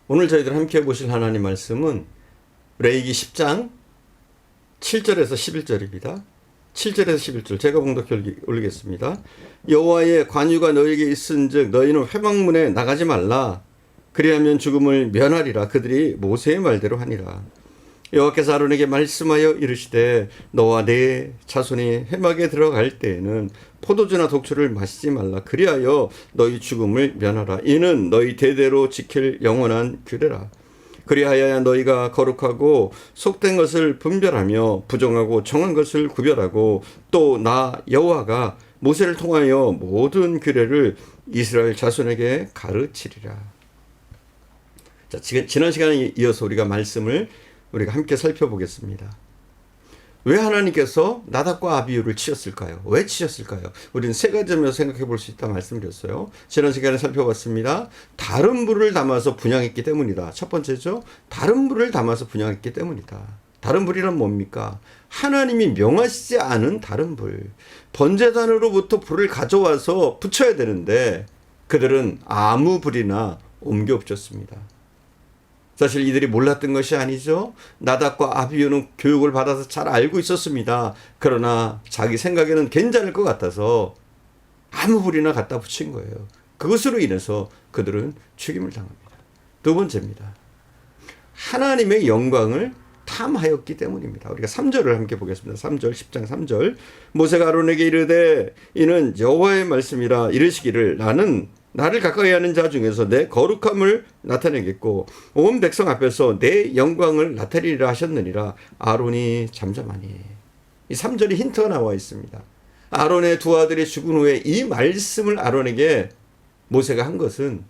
오늘 저희들 함께 보실 하나님 말씀은 레위기 10장 7절에서 11절입니다. 7절에서 11절 제가 봉독해 올리겠습니다. 여호와의 관유가 너에게 있은즉 너희는 회막문에 나가지 말라. 그리하면 죽음을 면하리라. 그들이 모세의 말대로 하니라. 여호와께서 아론에게 말씀하여 이르시되 너와 네 자손이 회막에 들어갈 때에는 포도주나 독주를 마시지 말라. 그리하여 너희 죽음을 면하라. 이는 너희 대대로 지킬 영원한 규례라. 그리하여야 너희가 거룩하고 속된 것을 분별하며 부정하고 정한 것을 구별하고 또 나 여호와가 모세를 통하여 모든 규례를 이스라엘 자손에게 가르치리라. 자, 지난 시간에 이어서 우리가 말씀을 우리가 함께 살펴보겠습니다. 왜 하나님께서 나답과 아비후를 치셨을까요? 왜 치셨을까요? 우리는 세 가지 점에서 생각해 볼 수 있다 말씀드렸어요. 지난 시간에 살펴봤습니다. 다른 불을 담아서 분향했기 때문이다. 첫 번째죠. 다른 불을 담아서 분향했기 때문이다. 다른 불이란 뭡니까? 하나님이 명하시지 않은 다른 불. 번제단으로부터 불을 가져와서 붙여야 되는데 그들은 아무 불이나 옮겨 붙였습니다. 사실 이들이 몰랐던 것이 아니죠. 나답과 아비후는 교육을 받아서 잘 알고 있었습니다. 그러나 자기 생각에는 괜찮을 것 같아서 아무 불이나 갖다 붙인 거예요. 그것으로 인해서 그들은 죽임을 당합니다. 두 번째입니다. 하나님의 영광을 탐하였기 때문입니다. 우리가 3절을 함께 보겠습니다. 3절 10장 3절 모세가 아론에게 이르되 이는 여호와의 말씀이라 이르시기를 나를 가까이 하는 자 중에서 내 거룩함을 나타내겠고 온 백성 앞에서 내 영광을 나타내리라 하셨느니라. 아론이 잠잠하니. 이 3절에 힌트가 나와 있습니다. 아론의 두 아들이 죽은 후에 이 말씀을 아론에게 모세가 한 것은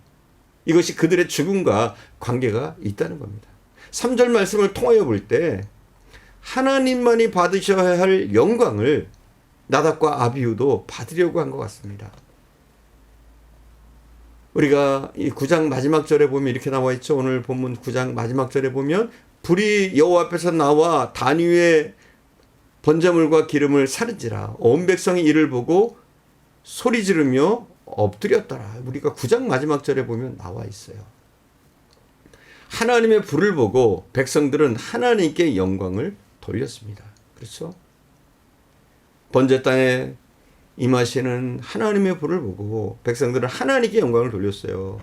이것이 그들의 죽음과 관계가 있다는 겁니다. 3절 말씀을 통하여 볼 때 하나님만이 받으셔야 할 영광을 나답과 아비후도 받으려고 한 것 같습니다. 우리가 이 9장 마지막 절에 보면 이렇게 나와 있죠. 오늘 본문 9장 마지막 절에 보면 불이 여호와 앞에서 나와 단 위에 번제물과 기름을 사르지라. 온 백성이 이를 보고 소리 지르며 엎드렸더라. 우리가 9장 마지막 절에 보면 나와 있어요. 하나님의 불을 보고 백성들은 하나님께 영광을 돌렸습니다. 그렇죠? 번제 땅에 임하시는 하나님의 불을 보고 백성들은 하나님께 영광을 돌렸어요.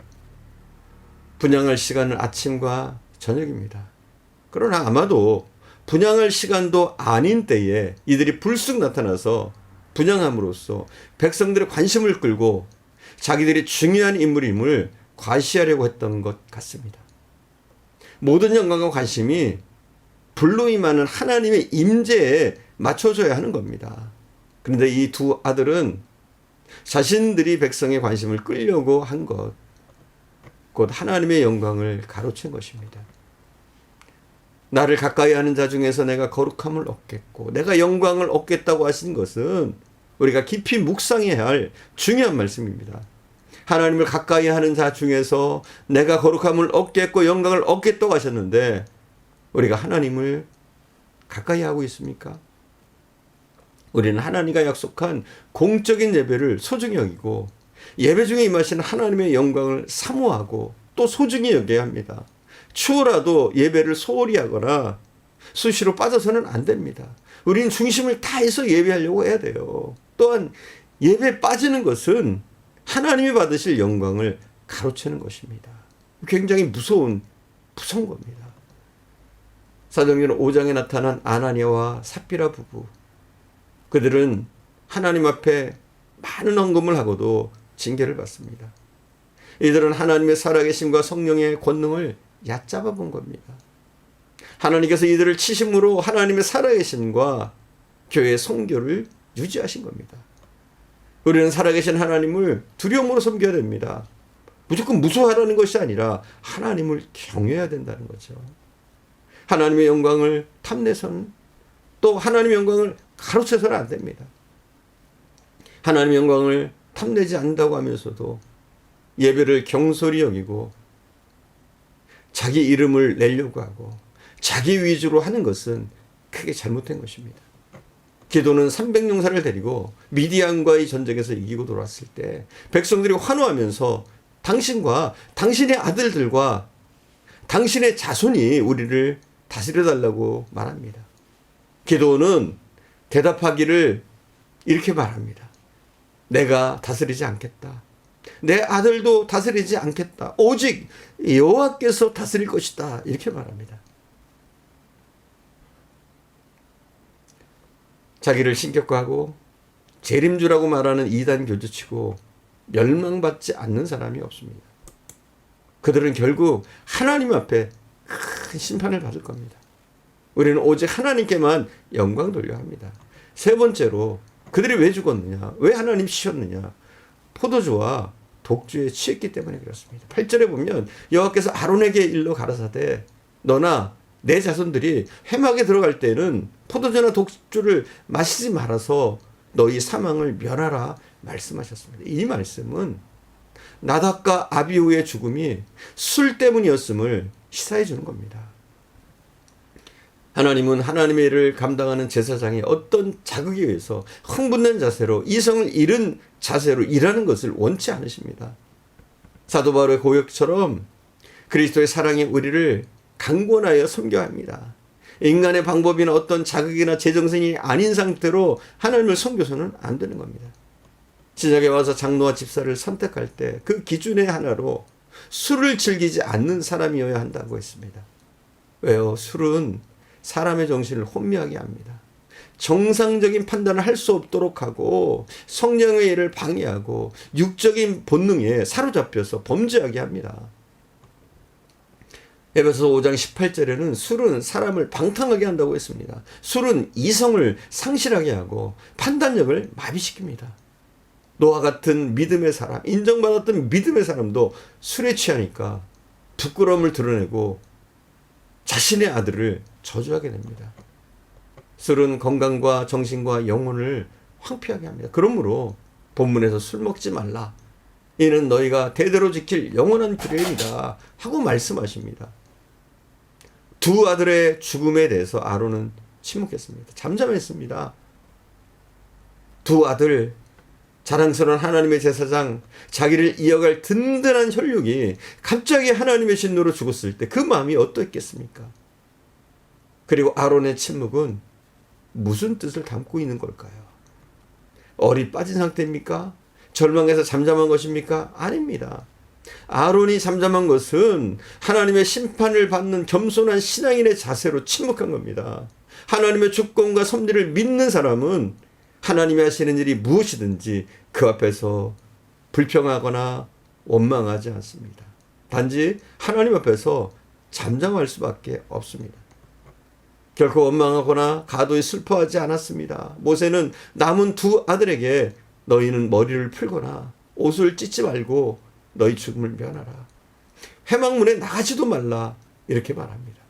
분향할 시간은 아침과 저녁입니다. 그러나 아마도 분향할 시간도 아닌 때에 이들이 불쑥 나타나서 분향함으로써 백성들의 관심을 끌고 자기들이 중요한 인물임을 과시하려고 했던 것 같습니다. 모든 영광과 관심이 불로 임하는 하나님의 임재에 맞춰져야 하는 겁니다. 그런데 이 두 아들은 자신들이 백성의 관심을 끌려고 한 것, 곧 하나님의 영광을 가로챈 것입니다. 나를 가까이 하는 자 중에서 내가 거룩함을 얻겠고 내가 영광을 얻겠다고 하신 것은 우리가 깊이 묵상해야 할 중요한 말씀입니다. 하나님을 가까이 하는 자 중에서 내가 거룩함을 얻겠고 영광을 얻겠다고 하셨는데 우리가 하나님을 가까이 하고 있습니까? 우리는 하나님과 약속한 공적인 예배를 소중히 여기고 예배 중에 임하시는 하나님의 영광을 사모하고 또 소중히 여겨야 합니다. 추워라도 예배를 소홀히 하거나 수시로 빠져서는 안 됩니다. 우리는 중심을 다해서 예배하려고 해야 돼요. 또한 예배에 빠지는 것은 하나님이 받으실 영광을 가로채는 것입니다. 굉장히 무서운 겁니다. 사도행전 5장에 나타난 아나니아와 삽비라 부부, 그들은 하나님 앞에 많은 헌금을 하고도 징계를 받습니다. 이들은 하나님의 살아계심과 성령의 권능을 얕잡아 본 겁니다. 하나님께서 이들을 치심으로 하나님의 살아계심과 교회의 성교를 유지하신 겁니다. 우리는 살아계신 하나님을 두려움으로 섬겨야 됩니다. 무조건 무서워하라는 것이 아니라 하나님을 경외해야 된다는 거죠. 하나님의 영광을 탐내서는 또 하나님의 영광을 가로채서는 안 됩니다. 하나님의 영광을 탐내지 않는다고 하면서도 예배를 경솔히 여기고 자기 이름을 내려고 하고 자기 위주로 하는 것은 크게 잘못된 것입니다. 기도는 300용사를 데리고 미디안과의 전쟁에서 이기고 돌아왔을 때 백성들이 환호하면서 당신과 당신의 아들들과 당신의 자손이 우리를 다스려달라고 말합니다. 기드온은 대답하기를 이렇게 말합니다. 내가 다스리지 않겠다. 내 아들도 다스리지 않겠다. 오직 여호와께서 다스릴 것이다. 이렇게 말합니다. 자기를 신격화하고 재림주라고 말하는 이단 교주치고 멸망받지 않는 사람이 없습니다. 그들은 결국 하나님 앞에 큰 심판을 받을 겁니다. 우리는 오직 하나님께만 영광 돌려야 합니다. 세 번째로 그들이 왜 죽었느냐? 왜 하나님 치셨느냐? 포도주와 독주에 취했기 때문에 그렇습니다. 8절에 보면 여호와께서 아론에게 일러 가라사대 너나 내 자손들이 회막에 들어갈 때는 포도주나 독주를 마시지 말아서 너희 사망을 면하라 말씀하셨습니다. 이 말씀은 나답과 아비후의 죽음이 술 때문이었음을 시사해 주는 겁니다. 하나님은 하나님의 일을 감당하는 제사장이 어떤 자극에 의해서 흥분된 자세로 이성을 잃은 자세로 일하는 것을 원치 않으십니다. 사도 바울의 고백처럼 그리스도의 사랑이 우리를 강권하여 섬겨야 합니다. 인간의 방법이나 어떤 자극이나 제정신이 아닌 상태로 하나님을 섬겨서는 안 되는 겁니다. 신약에 와서 장로와 집사를 선택할 때 그 기준의 하나로 술을 즐기지 않는 사람이어야 한다고 했습니다. 왜요? 술은 사람의 정신을 혼미하게 합니다. 정상적인 판단을 할 수 없도록 하고 성령의 일을 방해하고 육적인 본능에 사로잡혀서 범죄하게 합니다. 에베소서 5장 18절에는 술은 사람을 방탕하게 한다고 했습니다. 술은 이성을 상실하게 하고 판단력을 마비시킵니다. 노아 같은 믿음의 사람, 인정받았던 믿음의 사람도 술에 취하니까 부끄러움을 드러내고 자신의 아들을 저주하게 됩니다. 술은 건강과 정신과 영혼을 황폐하게 합니다. 그러므로 본문에서 술 먹지 말라. 이는 너희가 대대로 지킬 영원한 규례입니다. 하고 말씀하십니다. 두 아들의 죽음에 대해서 아론은 침묵했습니다. 잠잠했습니다. 두 아들, 자랑스러운 하나님의 제사장, 자기를 이어갈 든든한 혈육이 갑자기 하나님의 진노로 죽었을 때 그 마음이 어떠했겠습니까? 그리고 아론의 침묵은 무슨 뜻을 담고 있는 걸까요? 얼이 빠진 상태입니까? 절망해서 잠잠한 것입니까? 아닙니다. 아론이 잠잠한 것은 하나님의 심판을 받는 겸손한 신앙인의 자세로 침묵한 겁니다. 하나님의 주권과 섭리를 믿는 사람은 하나님이 하시는 일이 무엇이든지 그 앞에서 불평하거나 원망하지 않습니다. 단지 하나님 앞에서 잠잠할 수밖에 없습니다. 결코 원망하거나 가도히 슬퍼하지 않았습니다. 모세는 남은 두 아들에게 너희는 머리를 풀거나 옷을 찢지 말고 너희 죽음을 면하라. 회막문에 나가지도 말라. 이렇게 말합니다.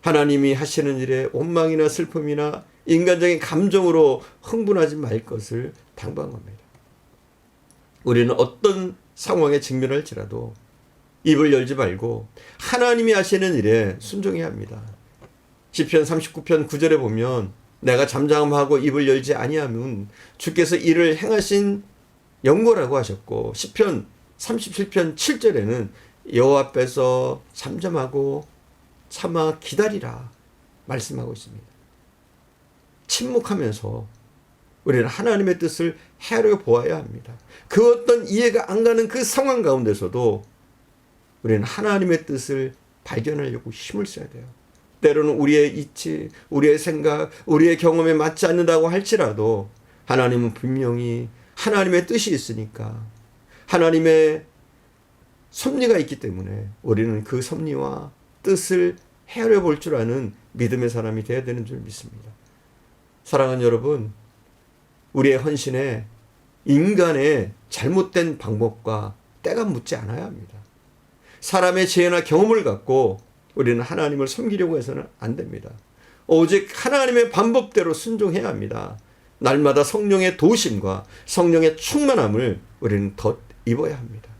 하나님이 하시는 일에 원망이나 슬픔이나 인간적인 감정으로 흥분하지 말 것을 당부한 겁니다. 우리는 어떤 상황에 직면할지라도 입을 열지 말고 하나님이 하시는 일에 순종해야 합니다. 시편 39편 9절에 보면 내가 잠잠하고 입을 열지 아니하면 주께서 이를 행하신 영고라고 하셨고 시편 37편 7절에는 여호와 앞에서 잠잠하고 참아 기다리라 말씀하고 있습니다. 침묵하면서 우리는 하나님의 뜻을 헤아려 보아야 합니다. 그 어떤 이해가 안 가는 그 상황 가운데서도 우리는 하나님의 뜻을 발견하려고 힘을 써야 돼요. 때로는 우리의 이치, 우리의 생각, 우리의 경험에 맞지 않는다고 할지라도 하나님은 분명히 하나님의 뜻이 있으니까 하나님의 섭리가 있기 때문에 우리는 그 섭리와 뜻을 헤아려 볼 줄 아는 믿음의 사람이 되어야 되는 줄 믿습니다. 사랑하는 여러분, 우리의 헌신에 인간의 잘못된 방법과 때가 묻지 않아야 합니다. 사람의 지혜나 경험을 갖고 우리는 하나님을 섬기려고 해서는 안 됩니다. 오직 하나님의 방법대로 순종해야 합니다. 날마다 성령의 도심과 성령의 충만함을 우리는 덧 입어야 합니다.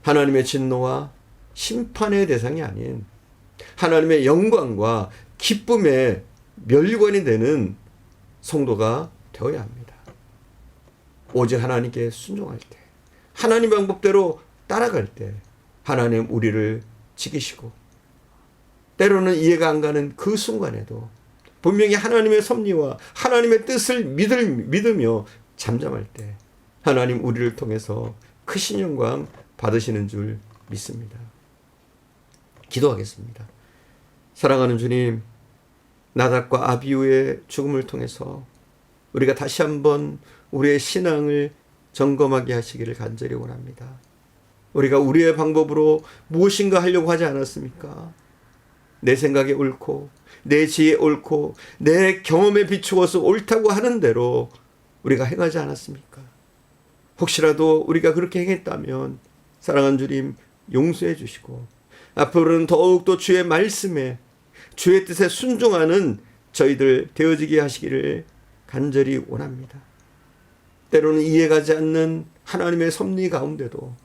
하나님의 진노와 심판의 대상이 아닌 하나님의 영광과 기쁨의 멸관이 되는 성도가 되어야 합니다. 오직 하나님께 순종할 때, 하나님 방법대로 따라갈 때 하나님 우리를 지키시고 때로는 이해가 안 가는 그 순간에도 분명히 하나님의 섭리와 하나님의 뜻을 믿으며 잠잠할 때 하나님 우리를 통해서 크신 영광 받으시는 줄 믿습니다. 기도하겠습니다. 사랑하는 주님, 나답과 아비후의 죽음을 통해서 우리가 다시 한번 우리의 신앙을 점검하게 하시기를 간절히 원합니다. 우리가 우리의 방법으로 무엇인가 하려고 하지 않았습니까? 내 생각에 옳고 내 지혜에 옳고 내 경험에 비추어서 옳다고 하는 대로 우리가 행하지 않았습니까? 혹시라도 우리가 그렇게 행했다면 사랑하는 주님 용서해 주시고 앞으로는 더욱더 주의 말씀에 주의 뜻에 순종하는 저희들 되어지게 하시기를 간절히 원합니다. 때로는 이해가지 않는 하나님의 섭리 가운데도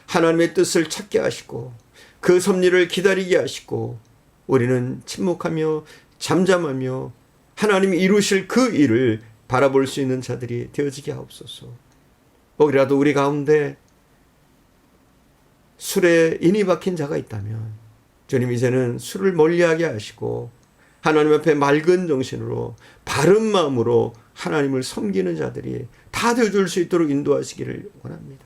하나님의 뜻을 찾게 하시고 그 섭리를 기다리게 하시고 우리는 침묵하며 잠잠하며 하나님이 이루실 그 일을 바라볼 수 있는 자들이 되어지게 하옵소서. 혹이라도 우리 가운데 술에 인이 박힌 자가 있다면 주님 이제는 술을 멀리하게 하시고 하나님 앞에 맑은 정신으로 바른 마음으로 하나님을 섬기는 자들이 다 되어줄 수 있도록 인도하시기를 원합니다.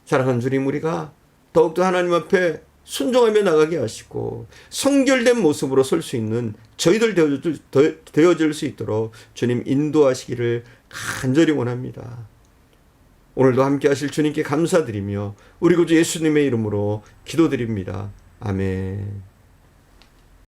사랑하는 주님, 우리가 더욱더 하나님 앞에 순종하며 나가게 하시고 성결된 모습으로 설 수 있는 저희들 되어질 수 있도록 주님 인도하시기를 간절히 원합니다. 오늘도 함께 하실 주님께 감사드리며 우리 구주 예수님의 이름으로 기도드립니다. 아멘.